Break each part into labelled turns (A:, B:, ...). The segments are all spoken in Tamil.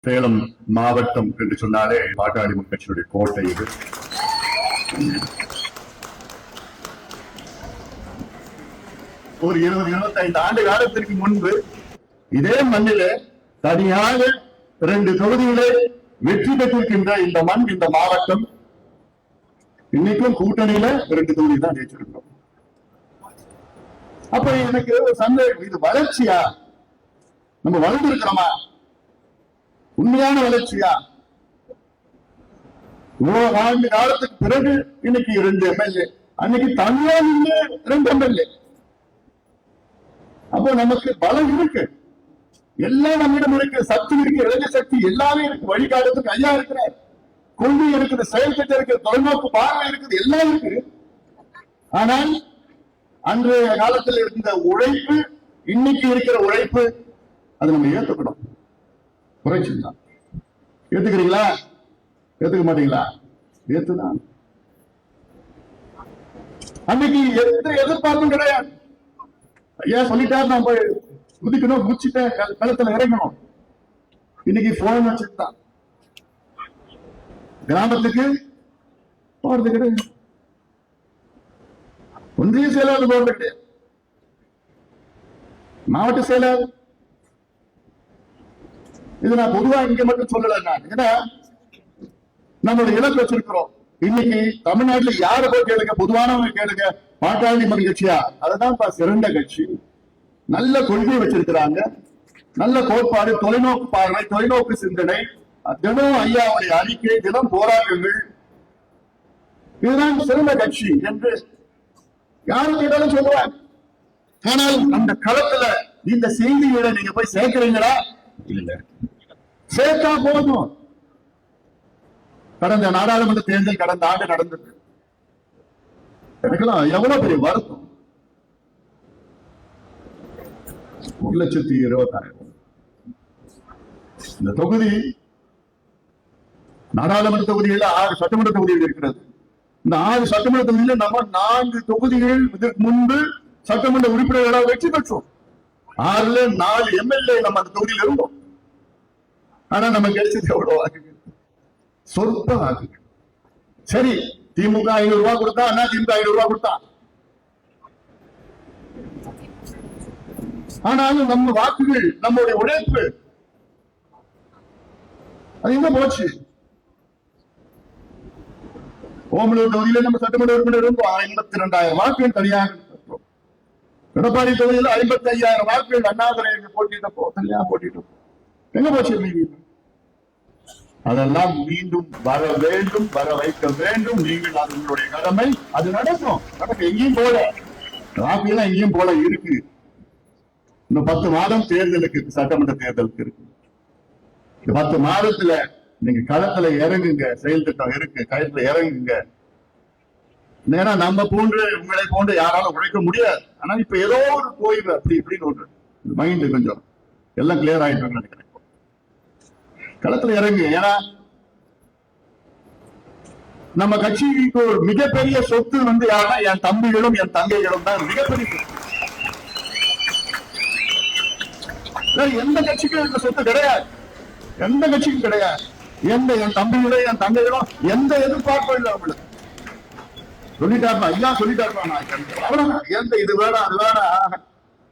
A: சேலம் மாவட்டம் என்று சொன்னாலே பாட்டாளி மக்கள் கட்சியுடைய கோட்டை இது. ஒரு 20-25 ஆண்டு காலத்திற்கு முன்பு இதே மண்ணில தனியாக 2 தொகுதிகளை வெற்றி பெற்றிருக்கின்ற இந்த மண், இந்த மாவட்டம் இன்னைக்கும் கூட்டணியில 2 தொகுதி தான் ஜெயிச்சிருக்கிறோம். அப்ப எனக்கு ஒரு சந்தேகம், இது வளர்ச்சியா? நம்ம வளர்ந்திருக்கிறோமா? உண்மையான வளர்ச்சியா? இவ்வளவு ஆண்டு காலத்துக்கு பிறகு இன்னைக்கு 2 எம்எல்ஏ, அன்னைக்கு தனியா 2 எம்எல்ஏ. அப்போ நமக்கு பலம் இருக்கு, எல்லாம் நம்மிடம் இருக்கு, சக்தி இருக்கு, இளைஞர் சக்தி எல்லாமே இருக்கு, வழிகாட்டுறதுக்கு ஐயா இருக்கிறார், கொள்கை இருக்குது, செயல்பட்டு இருக்கு, தொலைநோக்கு பார்வை இருக்குது, எல்லாம் இருக்கு. ஆனால் அன்றைய காலத்தில் இருந்த உழைப்பு, இன்னைக்கு இருக்கிற உழைப்பு, அது நம்ம ஏத்துக்கணும். குறைச்சுதான். ஏத்துக்கிறீங்களா? ஏத்துக்க மாட்டீங்களா? ஏத்துதான். அன்னைக்கு எந்த எதிர்பார்ப்பும் கிடையாது. ஐயா சொல்லிட்டாரு, நான் போய் குதிக்கணும், குதிச்சுட்டேன், களத்துல இறங்கணும். இன்னைக்கு போன் வச்சுட்டான், கிராமத்துக்கு போறது கிடையாது, ஒன்றிய செயலாளர் போறது கிடையாது, மாவட்ட செயலாளர். இது நான் பொதுவா இங்க மட்டும் சொல்லல, ஏன்னா நம்மளுடைய இலக்கு வச்சிருக்கிறோம். இன்னைக்கு தமிழ்நாட்டில் யாரை போய் கேளுங்க, பொதுவானவங்க கேளுங்க, பாட்டாளி மக்கள் கட்சியா? அதுதான் சிறந்த கட்சி. நல்ல கொள்கை வச்சிருக்கிறாங்க, நல்ல கோட்பாடு, தொலைநோக்கு பார்வை, தொலைநோக்கு சிந்தனை, தினம் ஐயாவுடைய அறிக்கை, தினம் போராட்டங்கள், இதுதான் சிறந்த கட்சி என்று யாரும் கேட்டாலும் சொல்லுவாங்க. ஆனால் அந்த களத்துல இந்த செய்திகளை நீங்க போய் சேர்க்கிறீங்களா? இல்ல. சேர்த்தா போதும். கடந்த நாடாளுமன்ற தேர்தல் கடந்த ஆண்டு நடந்தது. எனக்கெல்லாம் எவ்வளவு பெரிய வருத்தம். 1,20,000 இந்த தொகுதி, நாடாளுமன்ற தொகுதியில் 6 சட்டமன்ற தொகுதிகள் இருக்கிறது. இந்த 6 சட்டமன்ற தொகுதியில நம்ம 4 தொகுதிகள் இதற்கு முன்பு சட்டமன்ற உறுப்பினர்களாக வெற்றி பெற்றோம். 6ல 4 எம்எல்ஏ நம்ம அந்த தொகுதியில் இருந்தோம். ஆனா நம்ம கிடைச்சது எவ்வளவு வாக்குகள்? சொற்ப வாக்குகள். சரி, திமுக 500 ரூபாய் கொடுத்தா, அண்ணா திமுக 500 ரூபாய் கொடுத்தா, ஆனாலும் நம்ம வாக்குகள், நம்முடைய உழைப்பு அது எங்க போச்சு? ஓமலூர் தொகுதியில நம்ம சட்டமன்ற உறுப்பினர் இருந்தோம், 52,000 வாக்குகள் தனியாக பெற்றோம். எடப்பாடி தொகுதியில் 55,000 வாக்குகள் அண்ணாதுரை போட்டிட்டப்போ தனியாக போட்டிட்டோம். எங்க போச்சு மீதி? அதெல்லாம் மீண்டும் வர வேண்டும், வர வைக்க வேண்டும். நீங்கள் அது உங்களுடைய கடமை, அது நடக்கும். எங்கேயும் போல வாக்குலாம் எங்கேயும் போல இருக்கு. இன்னும் 10 மாதம் தேர்தலுக்கு, சட்டமன்ற தேர்தலுக்கு இருக்கு. 10 மாதத்துல நீங்க களத்துல இறங்குங்க, செயல் திட்டம் இருக்கு, களத்துல இறங்குங்க. நேரா நம்ம போன்று, உங்களை போன்று யாராலும் உழைக்க முடியாது. ஆனா இப்ப ஏதோ ஒரு கோயில் அப்படி இப்படின்னு ஒன்று மைண்ட் கொஞ்சம் எல்லாம் கிளியர் ஆயிட்டு நினைக்கிறேன். களத்துல இறங்கு. ஏன்னா நம்ம கட்சிக்கு ஒரு மிகப்பெரிய சொத்து யாருன்னா என் தம்பிகளும் என் தங்கைகளும் தான் மிகப்பெரிய சொத்து. எந்த கட்சிக்கும் இந்த சொத்து கிடையாது, எந்த கட்சிக்கும் கிடையாது. என் தம்பிகளும் என் தங்கைகளும் எந்த எதிர்பார்ப்பும் இல்லை. அவங்களுக்கு சொல்லிட்டாருமா, ஐயா சொல்லிட்டாருமா, அவ்வளவுதான். எந்த இது வேணாம் அது வேணாம்,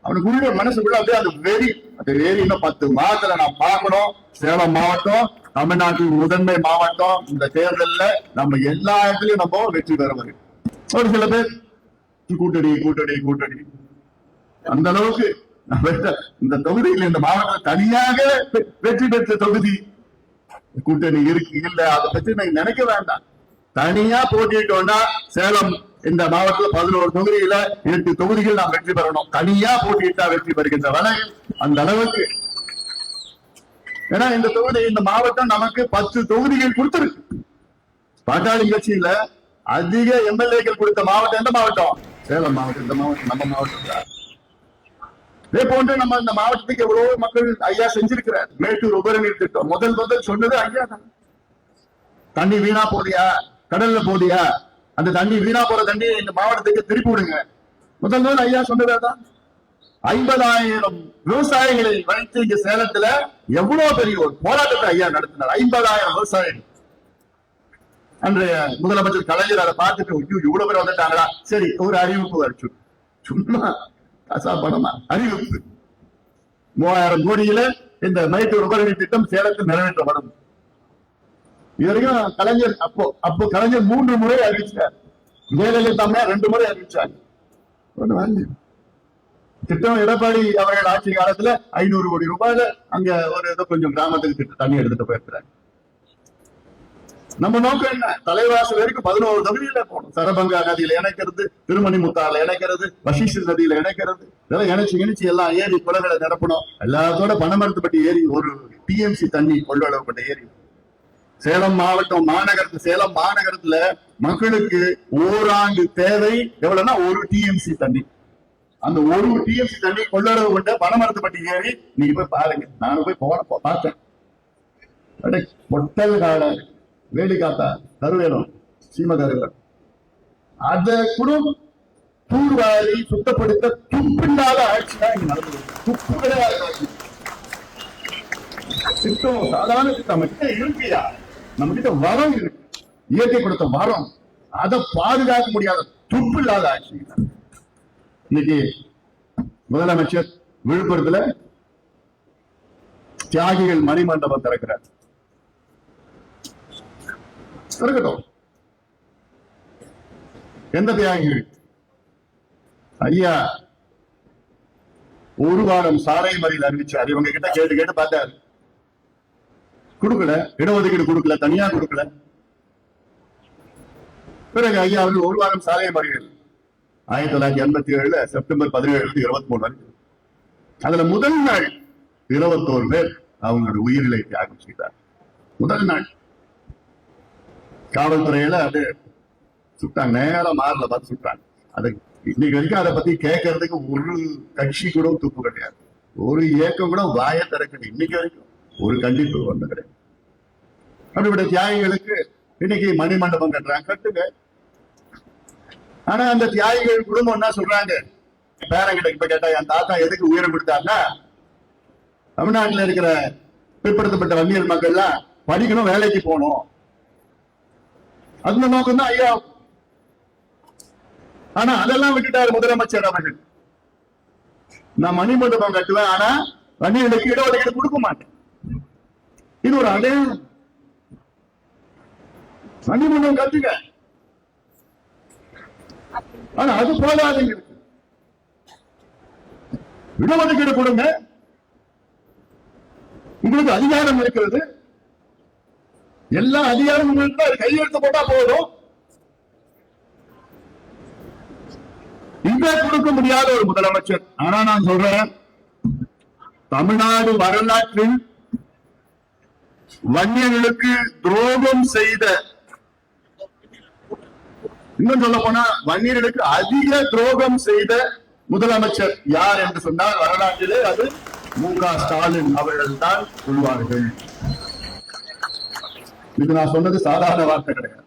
A: அவனுக்கு உள்ள மனசுக்குள்ள அப்படியே அது வெறி இன்னும் 10 மாதத்துல நான் பார்க்கணும். சேலம் மாவட்டம் தமிழ்நாட்டின் முதன்மை மாவட்டம். இந்த தேர்தல்ல நம்ம எல்லா இடத்துலயும் நம்ம வெற்றி பெற முடியும். ஒரு சில பேர் கூட்டணி கூட்டணி கூட்டணி, அந்த அளவுக்கு இந்த தொகுதியில், இந்த மாவட்டம் தனியாக வெற்றி பெற்ற தொகுதி கூட்டணி இருக்கு இல்ல, அதை பற்றி நீங்க நினைக்க வேண்டாம். தனியா போட்டிட்டோம்னா சேலம் இந்த மாவட்டத்தில் 11 தொகுதியில 8 தொகுதிகள் நாம் வெற்றி பெறணும். தனியா போட்டியிட்டா வெற்றி பெறுகின்ற வரை அந்த அளவுக்கு. ஏன்னா இந்த தொகுதி, இந்த மாவட்டம் நமக்கு 10 தொகுதிகள் கொடுத்திருக்கு. பாட்டாளி கட்சியில அதிக எம்எல்ஏக்கள் கொடுத்த மாவட்டம் எந்த மாவட்டம்? சேலம் மாவட்டம். இந்த மாவட்டம் நம்ம மாவட்டம். இதே போன்று நம்ம இந்த மாவட்டத்துக்கு எவ்வளவு மக்கள் ஐயா செஞ்சிருக்கிறார். மேட்டூர் உபரிநீர் திட்டம் முதல் சொன்னது ஐயா தான். தண்ணி வீணா போதியா, கடல்ல போதியா, அந்த தண்ணி வீணா போற தண்ணி இந்த மாவட்டத்துக்கு திருப்பி விடுங்க. முதல் ஐயா சொன்னதான். 50,000 விவசாயிகளை வைத்து இங்க சேலத்துல எவ்வளவு பெரிய ஒரு போராட்டத்தை ஐயா நடத்தினார். 50,000 விவசாயிகள். அன்றைய முதலமைச்சர் கலைஞர் அதை பார்த்துட்டு இவ்வளவு பேர் வந்துட்டாங்களா, சரி ஒரு அறிவிப்பு வச்சு, சும்மா கசா பணமா அறிவிப்பு 3000 கோடியில இந்த மேட்டூர் உபரி திட்டம் சேலத்தில் நிறைவேற்றப்படும். இதுவரைக்கும் கலைஞர் அப்போ கலைஞர் 3 முறை அறிவிச்சார், ஜெயலலிதா 2 முறை அறிவிச்சார். திட்டம் எடப்பாடி அவர்கள் ஆட்சி காலத்துல 500 கோடி ரூபாயில அங்க ஒரு ஏதோ கொஞ்சம் கிராமத்துக்கு தண்ணி எடுத்துட்டு போயிருக்கிறாங்க. நம்ம நோக்கம் என்ன, தலைவாசல் வரைக்கும் 11 தொகுதியில போகணும். சரபங்கா நதியில இணைக்கிறது, திருமணி முத்தாறுல இணைக்கிறது, வசிஷ்ட நதியில இணைக்கிறது, இதெல்லாம் இணைச்சு எல்லாம் ஏரி குளங்களை நிரப்பணும். எல்லாத்தோட பனமரத்துப்பட்டி ஏரி ஒரு டிஎம்சி தண்ணி கொள்ளப்பட்ட ஏரி. சேலம் மாவட்டம் சேலம் மாநகரத்துல மக்களுக்கு ஓராண்டு தேவை எவ்வளவுன்னா 1 டிஎம்சி தண்ணி. அந்த 1 டிஎம்சி தண்ணி கொள்ளளவு கொண்ட பனமரத்துப்பட்டி ஏரி நீங்க போய் பாருங்க. நானும் போய் பார்த்தேன். பொட்டல் கால வேலிக்காத்தா கருவேலம் சீமகருவேலம் அதை கூட தூர்வாரி சுத்தப்படுத்த துப்பில்லாத ஆட்சி தான் இங்க நடந்தது. துப்பு கிடையாது ஆட்சி. திட்டம் சாதாரண திட்டம் நம்ம கிட்ட இருக்கியா, நம்ம கிட்ட வரம் இருக்கு, இயற்கை கொடுத்த வரம், அதை பாதுகாக்க முடியாத துப்பு இல்லாத ஆட்சி. இன்னைக்கு முதலமைச்சர் விழுப்புரத்துல தியாகிகள் மணிமண்டபம் திறக்கிறார். திறக்கட்டும். எந்த தியாகிகள்? ஐயா ஒரு வாரம் சாலை மறியல் அறிவிச்சார். இவங்க கிட்ட கேட்டு பார்த்தாரு, கொடுக்கல, இடஒதுக்கீடு கொடுக்கல, தனியா கொடுக்கல. பிறகு ஐயா அவர்கள் ஒரு வாரம் சாலை மறியல் 1987 செப்டம்பர் 17 23 வரை. அதுல முதல் நாள் 21 பேர் அவங்களுடைய உயிரிலை தியாகம் செய்தார். முதல் நாள் காவல்துறையில அது சுட்டாங்க, நேரம் மாறல பார்த்து சுட்டாங்க. அது இன்னைக்கு வரைக்கும் அதை பத்தி கேட்கறதுக்கு ஒரு கட்சி கூட துப்பு கிடையாது, ஒரு இயக்கம் கூட வாய திறக்கல. இன்னைக்கு வரைக்கும் ஒரு கண்டிப்பு ஒண்ணு கிடையாது. அப்படிப்பட்ட தியாகிகளுக்கு இன்னைக்கு மணிமண்டபம் கட்டுறாங்க, கட்டுங்க. ஆனா அந்த தியாகிகள் குடும்பம் என்ன சொல்றாங்க, பேரங்கிட்ட இப்ப கேட்டா என் தாத்தா எதுக்கு உயிரை கொடுத்தாருன்னா, தமிழ்நாட்டில் இருக்கிற பிற்படுத்தப்பட்ட வன்னியர் மக்கள்லாம் படிக்கணும், வேலைக்கு போகணும், அந்த நோக்கம் தான் ஐயா. ஆனா அதெல்லாம் விட்டுட்டாரு முதலமைச்சர் அவர்கள். நான் மணிமண்டபம் கட்டுவேன், ஆனா வன்னியர்களுக்கு இடஒதுக்கீடு கொடுக்க மாட்டேன். இது ஒரு அடையாளம். மணிமண்டபம் கட்டுங்க, ஆனா அது போதாதுங்க, இடஒதுக்கீடு கொடுங்க. உங்களுக்கு அதிகாரம் இருக்கிறது, எல்லா அதிகாரம் உங்களுக்கு கையெழுத்து போட்டா போதும். இங்க கொடுக்க முடியாத ஒரு முதலமைச்சர். ஆனா நான் சொல்றேன், தமிழ்நாடு வரலாற்றில் வன்னியர்களுக்கு துரோகம் செய்த, இன்னும் சொல்ல போனா வன்னியர்களுக்கு அதிக துரோகம் செய்த முதலமைச்சர் யார் என்று சொன்னால் வரலாற்றிலே அது மு.க. ஸ்டாலின் அவர்கள் தான் சொல்வார்கள். இது நான் சொன்னது சாதாரண வார்த்தை கிடையாது.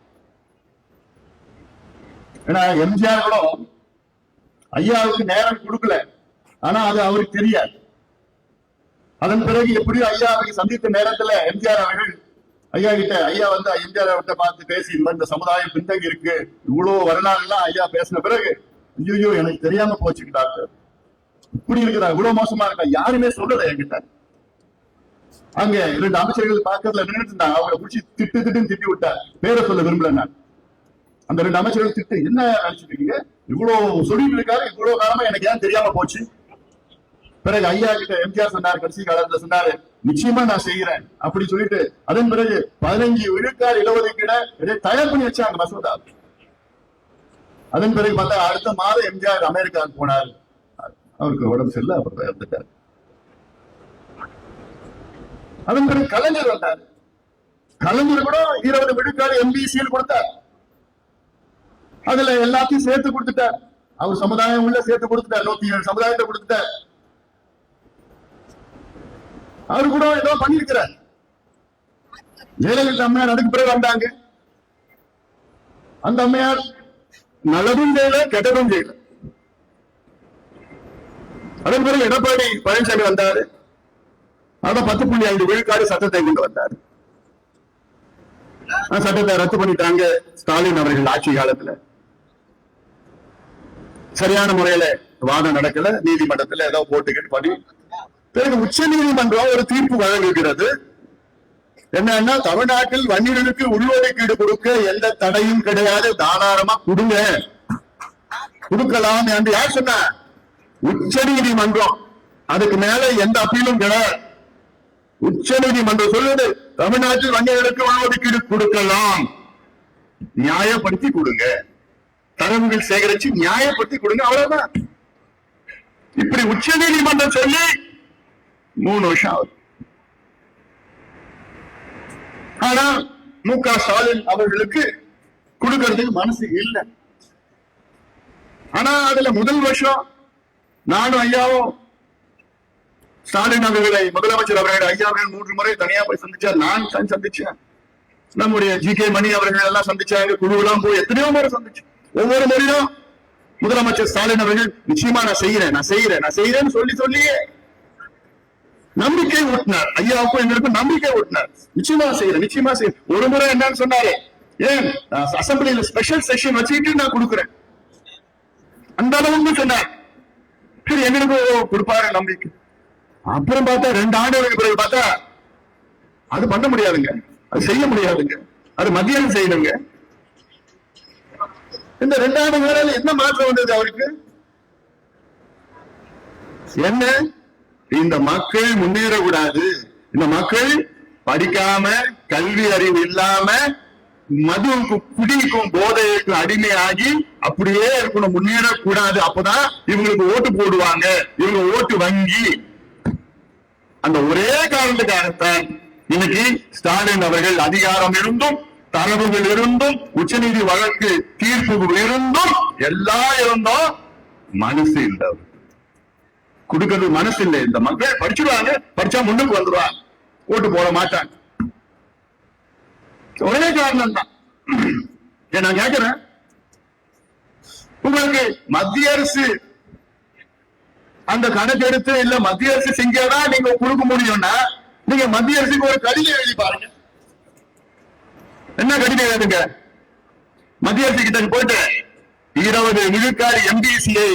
A: ஏன்னா எம்ஜிஆர் கூட ஐயாவுக்கு நேரம் கொடுக்கல, ஆனா அது அவருக்கு தெரியாது. அதன் பிறகு எப்படியும் ஐயாவை சந்தித்த நேரத்துல எம்ஜிஆர் அவர்கள் ஐயா கிட்ட, ஐயா வந்து எம்ஜிஆர் அவர்கிட்ட பார்த்து பேசி, இந்த சமுதாயம் பின்தங்கி இருக்கு, இவ்வளவு வரலாறு எல்லாம் ஐயா பேசின பிறகு, ஐயோ எனக்கு தெரியாம போச்சு டாக்டர், இப்படி இருக்கிறா, இவ்வளவு மோசமா இருக்கா, யாருமே சொல்லல என்கிட்ட. அங்க 2 அமைச்சர்கள் பாக்கிறதுல நின்றுட்டு இருந்தாங்க, அவங்களை பிடிச்சி திட்டுன்னு திட்டி விட்டார். பேரை சொல்ல விரும்பல நான். அந்த 2 அமைச்சர்கள் திட்டு, என்ன நினைச்சிட்டு இருக்கீங்க, இவ்வளவு சொல்லிட்டு இருக்காரு, இவ்வளவு காலமா எனக்கு ஏன் தெரியாம போச்சு. பிறகு ஐயா கிட்ட எம்ஜிஆர் சொன்னார், கடைசி காலத்துல சொன்னாரு, நிச்சயமா நான் செய்யறேன் அப்படி சொல்லிட்டு, அதன் பிறகு 15 விழுக்காடு இடஒதுக்கீட தயார் பண்ணி வச்சாங்க மசோதா. அதன் பிறகு பார்த்தா அடுத்த மாதம் எம்ஜிஆர் அமெரிக்காவுக்கு போனார், அவருக்கு உடம்பு சரியில்லை, அப்புறம் இறந்துட்டார். அதன் பிறகு கலைஞர் வந்தார், கலைஞர் கூட 20 விழுக்காடு எம்பிசியில் கொடுத்தார். அதுல எல்லாத்தையும் சேர்த்து கொடுத்துட்டார், அவர் சமுதாயம் உள்ள சேர்த்து கொடுத்துட்டார், 107 சமுதாயத்தை கொடுத்துட்டார். அவரு கூட ஏதோ பண்ணிருக்கிறார். ஜெயலலிதா அம்மையார் அதுக்கு பிறகு வந்தாங்க. அந்த அம்மையார் நல்லதும் செய்யல, கெட்டதும் செய்யல. அதன் பிறகு எடப்பாடி பழனிசாமி வந்தாரு. அதான் 10.5 விழுக்காடு சட்டத்தை கொண்டு வந்தார். சட்டத்தை ரத்து பண்ணிட்டாங்க ஸ்டாலின் அவர்கள் ஆட்சி காலத்துல. சரியான முறையில வாதம் நடக்கல, நீதிமன்றத்துல ஏதோ போட்டுக்கிட்டு பண்ணி பிறகு உச்ச நீதிமன்றம் ஒரு தீர்ப்பு வழங்குகிறது. என்னன்னா, தமிழ்நாட்டில் வன்னியர்களுக்கு உள்ஒதுக்கீடு கொடுக்க எந்த தடையும் கிடையாது, தாராளமா கொடுங்க, கொடுக்கலாம் என்று யார் சொன்ன? உச்ச நீதிமன்றம். அதுக்கு மேல எந்த அப்பீலும் கிடையாது. உச்ச நீதிமன்றம் சொல்லுது, தமிழ்நாட்டில் வன்னியர்களுக்கு உள்ஒதுக்கீடு கொடுக்கலாம், நியாயப்படுத்தி கொடுங்க, தரவுகள் சேகரிச்சு நியாயப்படுத்தி கொடுங்க, அவ்வளவுதான். இப்படி உச்ச நீதிமன்றம் சொல்லி 3 வருஷம் ஆகுது. ஆனா மு.க. ஸ்டாலின் அவர்களுக்கு கொடுக்கறதுக்கு மனசு இல்லை. ஆனா அதுல முதல் வருஷம் நானும் ஐயாவும் ஸ்டாலின் அவர்களை, முதலமைச்சர் அவர்களை ஐயாவுடன் 3 முறை தனியா போய் சந்திச்சார். நான் சந்திச்சேன், நம்முடைய ஜி.கே. மணி அவர்கள் எல்லாம் சந்திச்சாங்க, குழுவெல்லாம் போய் எத்தனையோ முறை சந்திச்சு. ஒவ்வொரு முறையும் முதலமைச்சர் ஸ்டாலின் அவர்கள் நிச்சயமா நான் செய்யறேன்னு சொல்லியே நம்பிக்கை ஊட்டினார். ஐயாவுக்கும் எங்களுக்கும் நம்பிக்கை ஊட்டினார். நிச்சயமா செய்யறேன். ஒரு முறை என்னன்னு சொன்னாரு, ஏன் அசம்பிளியில ஸ்பெஷல் செஷன் வச்சுக்கிட்டு நான் கொடுக்குறேன், அந்த அளவுக்கு சொன்னார். சரி, எங்களுக்கு கொடுப்பாரு நம்பிக்கை. அப்புறம் பார்த்தா 2 ஆண்டுகளுக்கு பிறகு பார்த்தா அது பண்ண முடியாதுங்க, அது செய்ய முடியாதுங்க, அது மத்திய அரசு செய்யணுங்க. இந்த 2 ஆண்டு காலம் என்ன மாற்றம் வந்தது அவருக்கு? என்ன, இந்த மக்கள் முன்னேறக்கூடாது, இந்த மக்கள் படிக்காம, கல்வி அறிவு இல்லாம, மதுவுக்கு, குடிக்கும், போதைக்கு அடிமையாகி அப்படியே இருக்கணும், முன்னேறக்கூடாது. அப்பதான் இவங்களுக்கு ஓட்டு போடுவாங்க, இவங்க ஓட்டு வங்கி. அந்த ஒரே காரணத்துக்காகத்தான் இன்னைக்கு ஸ்டாலின் அவர்கள் அதிகாரம் இருந்தும், தரவுகள் இருந்தும், உச்சநீதி வழக்கு தீர்ப்புகள் இருந்தும், எல்லாம் இருந்தும் மனசு இல்லை, கொடுக்கிறது மனசு இல்லை. இந்த மக்கள் படிச்சுடுவாங்க, படிச்சா முன்னுக்கு வந்துடுவாங்க, ஓட்டு போட மாட்டாங்க. ஒரே காரணம் தான். நான் கேட்கிறேன், உங்களுக்கு மத்திய அரசு அந்த கணக்கு எடுத்து, இல்ல மத்திய அரசு செஞ்சாதான் நீங்க கொடுக்க முடியும்னா, நீங்க மத்திய அரசுக்கு ஒரு கடிதம் எழுதி பாருங்க. என்ன கடிதம் எழுதுங்க? மத்திய அரசு கிட்ட போயிட்டு 20 விழுக்காடு எம்பிசியை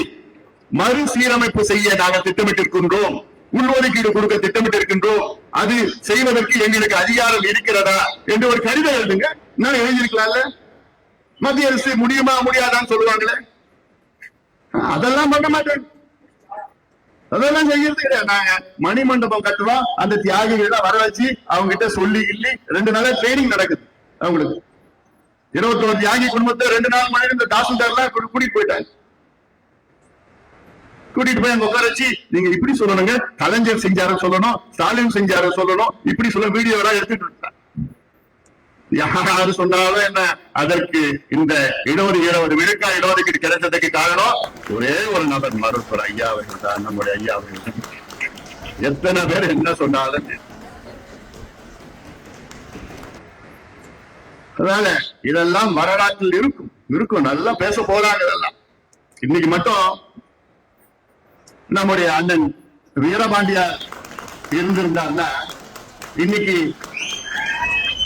A: மறுசீரமைப்பு செய்ய நாங்கள் திட்டமிட்டிருக்கின்றோம், உள்ஒதுக்கீடு கொடுக்க திட்டமிட்டிருக்கின்றோம், அது செய்வதற்கு எங்களுக்கு அதிகாரம் இருக்கிறதா என்று ஒரு கடிதம் எழுதுங்க. என்ன எழுதியிருக்கலாம்ல? மத்திய அரசு முடியுமா முடியாதான்னு சொல்லுவாங்களே, அதெல்லாம் பண்ண மாட்டேன், அதெல்லாம் செய்யறது கிடையாது. நாங்க மணிமண்டபம் கட்டுறோம், அந்த தியாகிகளை வர வச்சு அவங்க கிட்ட சொல்லி 2 நாளா ட்ரைனிங் நடக்குது. அவங்களுக்கு 21 தியாகி குடும்பத்தை 2 நாள் மணி இந்த தாசில்தார்லாம் கூட்டிட்டு போயிட்டாங்க. கூட்டிட்டு போய் அங்க உட்கார வச்சு, நீங்க இப்படி சொல்லணுங்க, கலைஞர் செஞ்சாரு சொல்லணும், ஸ்டாலின் செஞ்சாரு சொல்லணும், இப்படி சொல்ல வீடியோ எல்லாம் எடுத்துட்டு இருந்தாங்க. யாரு சொன்னாலும் என்ன, அதற்கு இந்த 20 விழுக்காடு இடஒதுக்கீடு கிடைச்சதுக்கு காரணம் ஒரே ஒரு நபர், மருத்துவர் ஐயா அவர்கள் தான், நம்முடைய ஐயா அவர்கள். எத்தனை பேர் என்ன சொன்னாலும். அதனால இதெல்லாம் வரலாற்றில் இருக்கும், நல்லா பேச போறாங்க. இதெல்லாம் இன்னைக்கு மட்டும் நம்முடைய அண்ணன் வீரபாண்டியார் இருந்திருந்தாருன்னா இன்னைக்கு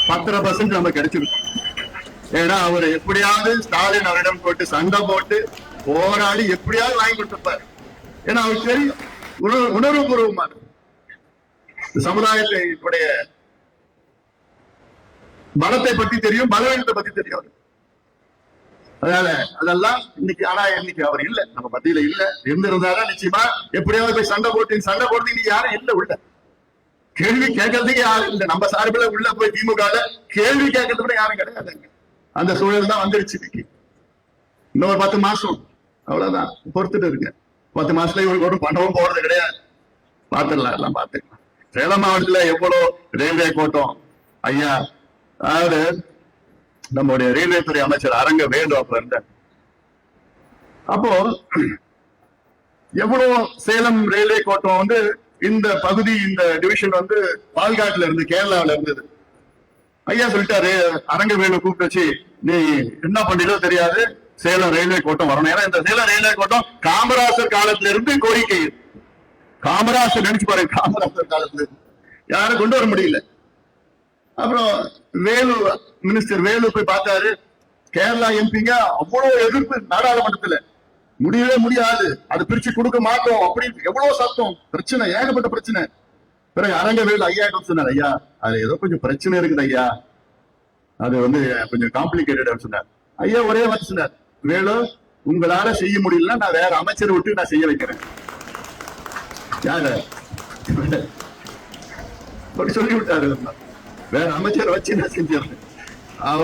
A: 10% நம்ம கிடைச்சிருக்கோம். ஏன்னா அவர் எப்படியாவது ஸ்டாலின் அவரிடம் போட்டு சண்டை போட்டு போராடி எப்படியாவது வாங்கி கொடுத்திருப்பாரு. ஏன்னா அவருக்கு தெரியும், உணர்வு பூர்வமா சமுதாயத்தினுடைய பலத்தை பத்தி தெரியும், பலவீனத்தை பத்தி தெரியும். அதனால அதெல்லாம் இன்னைக்கு, ஆனா இன்னைக்கு அவர் இல்ல, நம்ம மத்தியில இல்ல. இருந்திருந்தாரா நிச்சயமா எப்படியாவது போய் சண்டை போட்டு இன்னைக்கு யாரும் இல்ல, உள்ள கேள்வி கேட்கறதுக்கு யாரும் இல்ல. நம்ம சார்பில் உள்ள போய் திமுக கேள்வி கேட்கறது கூட யாரும் கிடையாதுங்க. அந்த சூழல் தான் வந்துருச்சு இன்னைக்கு. இன்னொரு 10 மாசம் அவ்வளவுதான், பொறுத்துட்டு இருங்க. 10 மாசத்துல இவருக்கு ஒரு பண்ணவும் போறது கிடையாது. பாத்துடலாம், எல்லாம் பாத்துக்கலாம். சேலம் மாவட்டத்துல எவ்வளவு ரயில்வே கோட்டம் ஐயா, அதாவது நம்முடைய ரயில்வே துறை அமைச்சர் அரங்க வேண்டு அப்ப இருந்த, அப்போ எவ்வளவு சேலம் ரயில்வே கோட்டம் வந்து இந்த பகுதி, இந்த டிவிஷன் வந்து பால்காட்ல இருந்து, கேரளாவில இருந்தது. ஐயா சொல்லிட்டாரு, அரங்க வேலு கூப்பிட்டு வச்சு, நீ என்ன பண்றீங்களோ தெரியாது, சேலம் ரயில்வே கோட்டம் வரணும். ஏன்னா இந்த சேலம் ரயில்வே கோட்டம் காமராசர் காலத்துல இருந்து கோரிக்கை. காமராஜர் நினைச்சு பாருங்க, காமராஜர் காலத்துல யாரும் கொண்டு வர முடியல. அப்புறம் வேலு மினிஸ்டர் வேலு போய் பார்த்தாரு. கேரளா எம்பிங்க அவ்வளவு எதிர்ப்பு நாடாளுமன்றத்துல, முடியவே முடியாது, அது பிரிச்சு கொடுக்க மாட்டோம் அப்படி எவ்வளவு சத்தம், பிரச்சனை, ஏகப்பட்ட பிரச்சனை. பிறகு அரங்கவேலு ஐயா சொன்னார், ஐயா அது ஏதோ கொஞ்சம் பிரச்சனை இருக்குது ஐயா, அது கொஞ்சம் காம்ப்ளிகேட்டட் சொன்னார். ஐயா ஒரே வார்த்தை சொன்னார், வேலு உங்களால செய்ய முடியலன்னா நான் வேற அமைச்சரை விட்டு நான் செய்ய வைக்கிறேன். யாரு அப்படி சொல்லி விட்டாரு. வேற அமைச்சர் வச்சு நான் செஞ்சிடறேன்.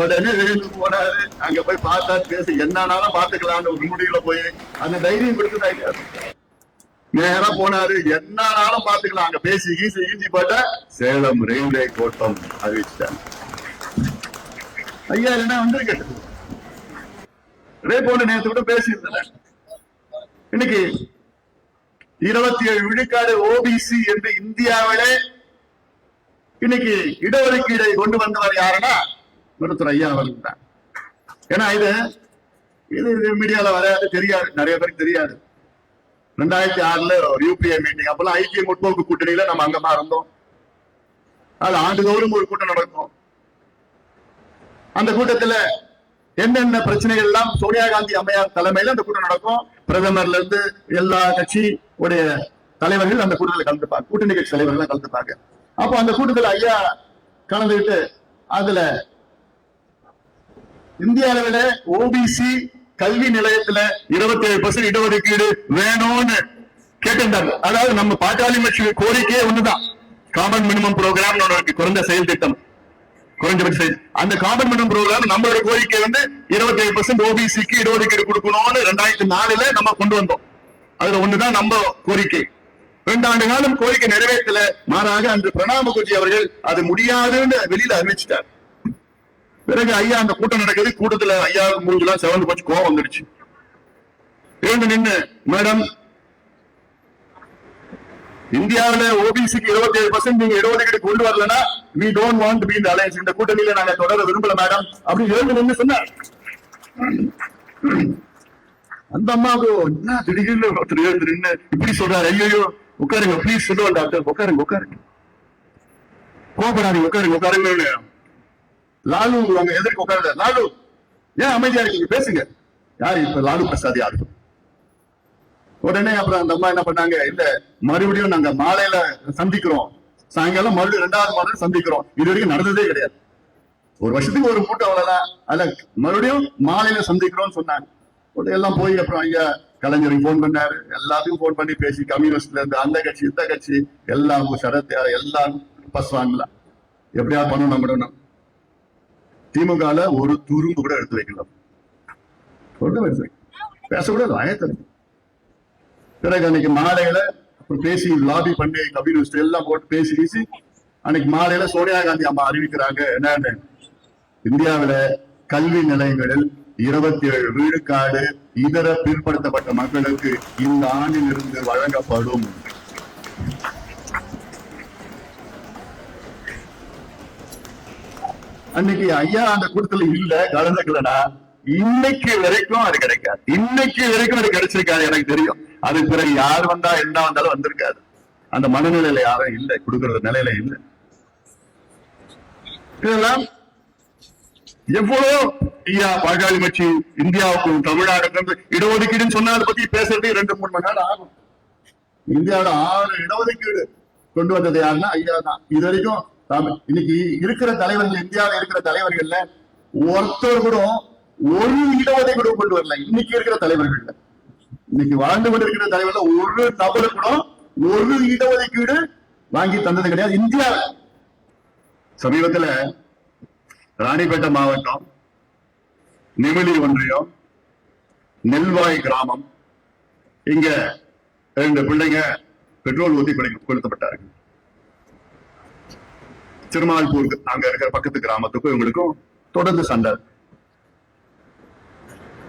A: உடனே வேலு போனாரு, அங்க போய் பார்த்தா பேசி என்னன்னாலும் பாத்துக்கலாம்னு ஒரு முடிவுல போய் அந்த தைரியம் கொடுத்துட்டாங்க. நேரா போனாரு, என்னன்னாலும் பாத்துக்கலாம், அங்க பேசி ஈசி போட்ட சேலம் ரயில்வே கோட்டம் அறிவிச்சிட்டாங்க. ஐயா என்ன வந்திருக்க போன நேரத்து கூட பேசி இருந்தேன். இன்னைக்கு 27 விழுக்காடு ஓபிசி என்று இந்தியாவிலே இன்னைக்கு இடஒதுக்கீடை கொண்டு வந்தவர் யாருன்னா மருத்துவர் ஐயா அவர்கள் தான். ஏன்னா இது மீடியால வராது, தெரியாது, நிறைய பேருக்கு தெரியாது. 2006 ஒரு யூபிஏ மீட்டிங், அப்பெல்லாம் ஐக்கிய முற்போக்கு கூட்டணியில நம்ம அங்கமா இருந்தோம். அது ஆண்டுதோறும் ஒரு கூட்டம் நடக்கும். அந்த கூட்டத்துல என்னென்ன பிரச்சனைகள் எல்லாம் சோனியா காந்தி அம்மையார் தலைமையில அந்த கூட்டம் நடக்கும். பிரதமர்ல இருந்து எல்லா கட்சி உடைய தலைவர்கள் அந்த கூட்டத்தில் கலந்துப்பாங்க, கூட்டணி கட்சி தலைவர்கள் கலந்துப்பாங்க. அப்போ அந்த கூட்டத்தில் ஐயா கலந்துகிட்டு அதுல இந்திய அளவில் ஓபிசி கல்வி நிலையத்துல 27% இடஒதுக்கீடு வேணும்னு கேட்டிருந்தாங்க. அதாவது நம்ம பாட்டாளி கட்சி கோரிக்கையே ஒண்ணுதான், காமன் மினிமம் ப்ரோக்ராம் குறைந்த செயல் திட்டம், குறைஞ்சபட்ச அந்த காமன் மினிமம் ப்ரோக்ராம் நம்மளோட கோரிக்கை 27% ஓபிசிக்கு இடஒதுக்கீடு கொடுக்கணும்னு 2004 நம்ம கொண்டு வந்தோம். அதுல ஒண்ணுதான் நம்ம கோரிக்கை. 2 ஆண்டு காலம் கோரிக்கை நிறைவேற்றல. மாறாக அன்று பிரணாப் முகர்ஜி அவர்கள் அது முடியாதுன்னு வெளியில அறிவிச்சிட்டார். பிறகு ஐயா அந்த கூட்டம் நடக்குது. கூட்டத்துல ஐயா மூஞ்சுலாம் செவந்து போச்சு, கோவம் வந்துடுச்சு. எழுந்து நின்று, மேடம் இந்தியாவில ஓபிசிக்கு 27% நீங்க இடஒதுக்கீடு கொண்டு வரலன்னா we don't want to be in the alliance, இந்த கூட்டணியில நாங்க தொடர விரும்பல மேடம் அப்படின்னு எழுந்து நின்று சொன்னார். அந்த அம்மாவுக்கு என்ன திடீர்னு ஒருத்தர் எழுந்து நின்று இப்படி சொல்றாரு, ஐயோ உட்காருங்க ப்ளீஸ் சொல்லுவோம் டாக்டர், உட்காருங்க உட்காருங்க, கோபப்படாதீங்க, உட்காருங்க உட்காருங்க. லாலு அவங்க எதிர்க்க உட்காருங்க, லாலு ஏன் அமைதியா இருக்கீங்க, பேசுங்க. யாரு இப்ப லாலு பிரசாத் யாரு? உடனே அப்புறம் அந்த அம்மா என்ன பண்ணாங்க, இல்ல மறுபடியும் நாங்க மாலையில சந்திக்கிறோம், சாயங்காலம் மறுபடியும் 2வது மாதம் சந்திக்கிறோம். இது வரைக்கும் நடந்ததே கிடையாது. ஒரு வருஷத்துக்கு ஒரு கூட்டம் அவ்வளவுதான், அதுல மறுபடியும் மாலையில சந்திக்கிறோம் சொன்னாங்க. எல்லாம் போய் அப்புறம் ஐயா கலைஞருக்கு போன் பண்ணாரு, எல்லாத்துக்கும் போன் பண்ணி பேசி கம்யூனிஸ்ட்ல இருந்து அந்த கட்சி இந்த கட்சி எல்லாம் சரத் எல்லாம் பஸ் வாங்கலாம், எப்படியாவது பண்ணணும். திமுக ஒரு துரும்பு கூட எடுத்து வைக்கலாம், பேசக்கூடாது ஆயத்தம். பிறகு அன்னைக்கு மாலையில பேசி லாபி பண்ணி கம்யூனிஸ்ட் எல்லாம் போட்டு பேசி அன்னைக்கு மாலையில சோனியா காந்தி அம்மா அறிவிக்கிறாங்க, என்னன்னு இந்தியாவில கல்வி நிலையங்களில் 27 விழுக்காடு இதர பிற்படுத்தப்பட்ட மக்களுக்கு இந்த ஆண்டில் இருந்து வழங்கப்படும். அன்னைக்கு ஐயா அந்த கூட்டத்துல இல்ல, கலந்துக்கலனா இன்னைக்கு வரைக்கும் அது கிடைக்காது. இன்னைக்கு வரைக்கும் அது கிடைச்சிருக்காது, எனக்கு தெரியும். அது பிறகு யார் வந்தா என்ன வந்தாலும் வந்திருக்காது. அந்த மனநிலையில யாரும் இல்லை, கொடுக்கறது நிலையில இல்லை. இதெல்லாம் எவ்வளவு ஐயா பாட்டாளி கட்சி இந்தியாவுக்கும் தமிழ்நாடுக்கு இடஒதுக்கீடுன்னு சொன்னா அதை பத்தி பேசுறது 2-3 மணி நேரம் ஆகும். இந்தியாவோட 6 இடஒதுக்கீடு கொண்டு வந்தது யாருன்னா ஐயா தான். இது வரைக்கும் இன்னைக்கு இருக்கிற தலைவர்கள், இந்தியாவில் இருக்கிற தலைவர்கள்ல ஒருத்தர் கூட ஒரு இடஒதுக்கீடு கொண்டு வரல. இன்னைக்கு இருக்கிற தலைவர்கள், இன்னைக்கு வாழ்ந்து கொண்டு இருக்கிற தலைவர்கள் ஒரு நபரு கூட ஒரு இடஒதுக்கீடு வாங்கி தந்தது கிடையாது இந்தியாவில். சமீபத்துல ராணிப்பேட்டை மாவட்டம் நெமிலி ஒன்றியம் நெல்வாய் கிராமம், இங்க 2 பிள்ளைங்க பெட்ரோல் ஊத்தி கொளுத்தப்பட்டார்கள். திருமால்பூர் அங்க இருக்கிற பக்கத்து கிராமத்துக்கும் இவங்களுக்கும் தொடர்ந்து சண்டை.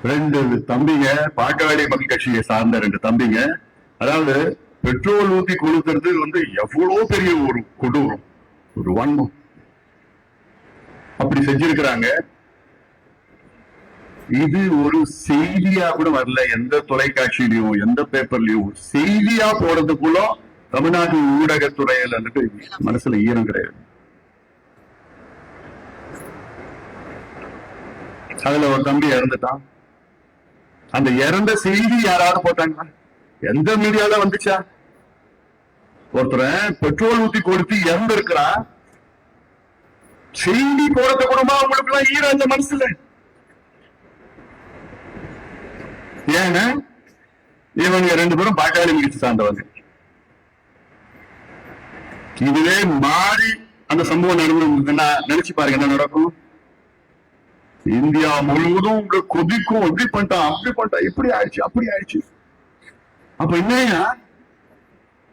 A: 2 தம்பிங்க, பாட்டாளி மக்கள் கட்சியை சார்ந்த 2 தம்பிங்க, அதாவது பெட்ரோல் ஊத்தி கொளுத்துறது எவ்வளவு பெரிய ஒரு கொடூரம், ஒரு வன்மம். அப்படி செஞ்சிருக்கிறாங்க. இது ஒரு செய்தியா கூட வரல, எந்த தொலைக்காட்சியிலையும் எந்த பேப்பர்லயும். செய்தியா போறதுக்குள்ள தமிழ்நாட்டு ஊடகத்துறையில வந்துட்டு மனசுல ஈரம் கிடையாது. அதுல ஒரு தம்பி இறந்துட்டான். அந்த இறந்த செய்தி யாராவது போட்டாங்களா? எந்த மீடியால வந்துச்சா? ஒருத்தர பெட்ரோல் ஊத்தி கொடுத்து இறந்து இருக்கிறான், செய்தி போறத கூடமா உங்களுக்கு எல்லாம் ஈரம் இந்த மனசுல? ஏங்க இவங்க 2 பேரும் பாட்டாளி மிகச்சி சார்ந்தவங்க. இதுவே மாறி அந்த சம்பவம் நடந்ததுன்னா நினைச்சு பாருங்க என்ன நடக்கும். இந்தியா முழுவதும் உங்களுக்கு கொதிக்கும். எப்படி பண்ணிட்டான், அப்படி பண்ணிட்டான், இப்படி ஆயிடுச்சு, அப்படி ஆயிடுச்சு. அப்ப என்னையா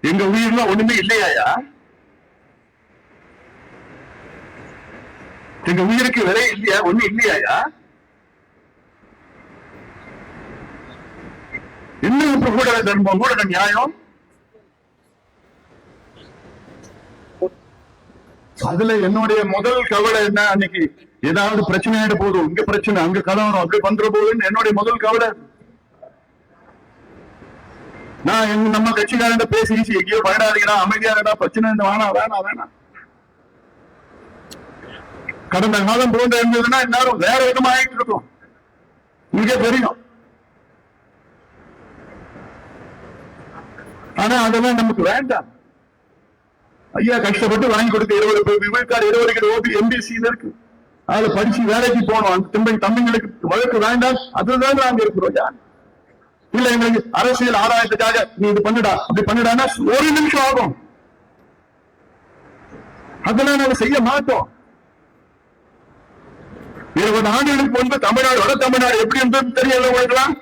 A: எங்க உயிர்லாம் ஒண்ணுமே இல்லையாயா? எங்க உயிருக்கு விலை இல்லையா? ஒண்ணு இல்லையாயா? என்ன கூட தர்மம், கூட நியாயம்? அதுல என்னுடைய முதல் கவலை என்ன, அன்னைக்கு ஏதாவது பிரச்சனை ஆயிட போதும், இங்க பிரச்சனை, அங்க கலவரம், அப்படி பண்ற போதுன்னு என்னுடைய முதல் கவலை. நான் நம்ம கட்சிக்காரன் பேசி எங்கேயோ பயனாளிகளா அமைதியா பிரச்சனை வேணாம் வேணாம் வேணாம். கடந்த காலம் போன்ற இருந்ததுன்னா எல்லாரும் வேற விதமா ஆயிட்டு இருக்கும். உங்களுக்கே தெரியும். ஆனா அதெல்லாம் நமக்கு வேண்டாம். ஐயா கஷ்டப்பட்டு வாங்கி கொடுக்க 20 ஓட்டு எம்பிசி இருக்கு. அதுல படிச்சு வேலைக்கு போனோம். அந்த தம்பிங்களுக்கு வழக்கு வேண்டாம். அதுதான் நாங்க இருக்கிறோம். இல்ல எங்களுக்கு அரசியல் ஆதாயத்துக்காக நீ இது பண்ணுடா அப்படி பண்ணுடான்னா 1 நிமிஷம் ஆகும். அதெல்லாம் நாங்க செய்ய மாட்டோம். 20 ஆண்டுகளுக்கு முன்பு தமிழ்நாடு, வட தமிழ்நாடு எப்படி இருந்தது தெரியல உங்களுக்குலாம்.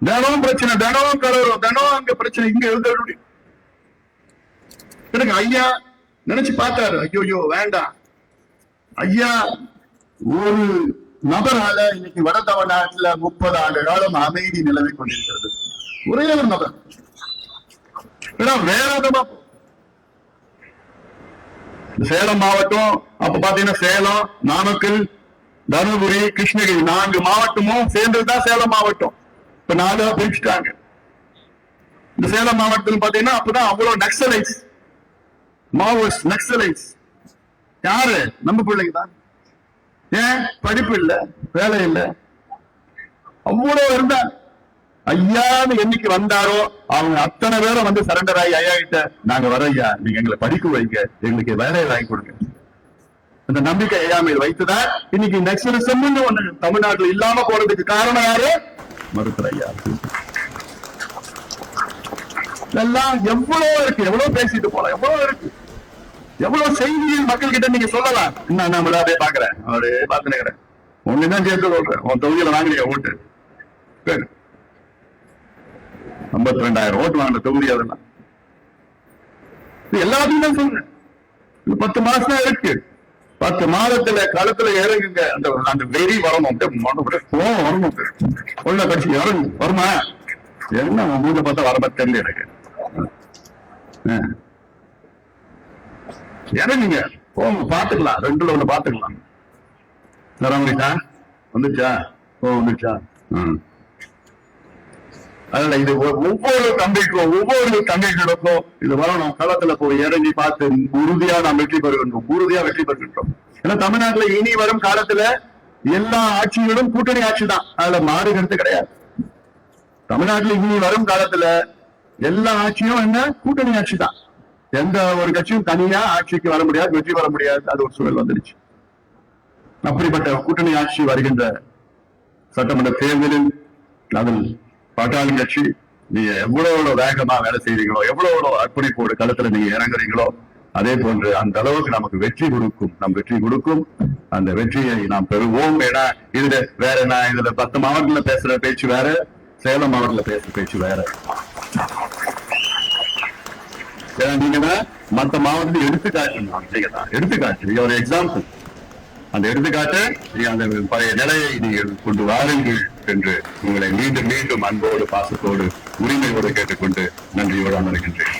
A: தினமும் பிரச்சனை, தினமும் கலவரம், தினமும் அங்க பிரச்சனை, இங்க எழுத முடியும். எனக்கு ஐயா நினைச்சு பார்த்தாரு, ஐயோ வேண்டாம் ஐயா, ஒரு நபரால இன்னைக்கு வட தமிழ்நாட்டுல 30 ஆண்டு காலம் அமைதி நிலவி கொண்டிருக்கிறது. ஒரே ஒரு நபர். வேற விதமா சேலம் மாவட்டம், அப்ப பாத்தீங்கன்னா சேலம், நாமக்கல், தருமபுரி, கிருஷ்ணகிரி 4 மாவட்டமும் சேர்ந்ததுதான் சேலம் மாவட்டம். இப்ப 4 பிரிச்சுட்டாங்க. இந்த சேலம் மாவட்டத்தில் பாத்தீங்கன்னா அப்பதான் அவ்வளவு நக்சலைட்ஸ், மாவோயிஸ்ட், நக்சலைட்ஸ். யாரு? நம்ம பிள்ளைங்க தான். ஏன்? படிப்பு இல்ல, வேலை இல்ல, அவ்வளவு இருந்தா. ஐயான்னு என்னைக்கு வந்தாரோ அவங்க அத்தனை பேரும் வந்து சரண்டர் ஆகி ஐயா கிட்ட நாங்க வர ஐயா, நீங்க எங்களை படிக்க வைங்க, எங்களுக்கு வேலையை வாங்கி கொடுங்க. அந்த நம்பிக்கை ஐயா மேல் வைத்துதான் இன்னைக்கு நக்சலிசம் ஒண்ணு தமிழ்நாட்டில் இல்லாம போறதுக்கு காரணம் யாரு? மருத்துவர் ஐயா. இதெல்லாம் எவ்வளவு இருக்கு, எவ்வளவு பேசிட்டு போலாம், எவ்வளவு இருக்கு, எவ்வளவு செய்தியை மக்கள் கிட்ட நீங்க சொல்லலாம். என்ன நான் விழாவே பாக்குறேன், அவரு பாத்துக்கிறேன். ஒண்ணுதான் சேர்த்து சொல்றேன், உன் தொகுதியில வாங்கினீங்க ஓட்டு 52,000 ஓட்டு வாங்கின தொகுதி. அதெல்லாம் எல்லாத்தையும் தான் சொல்றேன். 10 மாசம் தான் இருக்கு. 10 மாதத்துல களத்துல இறங்குங்க. அந்த வெறி வரணும், கோவம் வரணும். உள்ள கட்சி இறங்கு வருமா? என்ன மூணு பார்த்தா வரமா தெரியல எனக்கு. இறங்குங்க, போங்க, பாத்துக்கலாம். 2ல 1 பாத்துக்கலாம். வந்துச்சா? வந்துச்சா? வந்துச்சா? அதனால இது ஒவ்வொரு தங்கைகளுக்கும் இது வரணும். களத்துல போய் இறங்கி பார்த்து உறுதியா நாம் வெற்றி பெறுகின்றோம், உறுதியா வெற்றி பெறுகின்றோம். ஏன்னா தமிழ்நாட்டுல இனி வரும் காலத்துல எல்லா ஆட்சிகளும் கூட்டணி ஆட்சி தான். அதுல மாறுகிறது கிடையாது. தமிழ்நாட்டுல இனி வரும் காலத்துல எல்லா ஆட்சியும் என்ன? கூட்டணி ஆட்சி தான். எந்த ஒரு கட்சியும் தனியா ஆட்சிக்கு வர முடியாது, வெற்றி பெற முடியாது. அது ஒரு சூழல் வந்துருச்சு. அப்படிப்பட்ட கூட்டணி ஆட்சி வருகின்ற சட்டமன்ற தேர்தலில் அதில் பாட்டாளி கட்சி நீங்க எவ்வளவு வேகமா வேலை செய்றீங்களோ, எவ்வளவு அர்ப்பணிப்போடு களத்துல நீங்க இறங்குறீங்களோ, அதே போன்று அந்த அளவுக்கு நமக்கு வெற்றி கொடுக்கும். நம் வெற்றி கொடுக்கும். அந்த வெற்றியை நாம் பெறுவோம். ஏன்னா இதுல வேற என்ன, இதுல 10 மாவட்டத்துல பேசுற பேச்சு வேற, சேலம் மாவட்டத்துல பேசுற பேச்சு வேற. ஏன்னா நீங்க மற்ற மாவட்டத்தில் எடுத்துக்காட்டு ஒரு எக்ஸாம்பிள். அந்த எடுத்துக்காட்டு அந்த பழைய நிலையை நீங்கள் கொண்டு வாருங்கள் என்று உங்களை மீண்டும் மீண்டும் அன்போடு, பாசத்தோடு, உரிமையோடு கேட்டுக்கொண்டு நன்றியோடு அமர்கின்றேன்.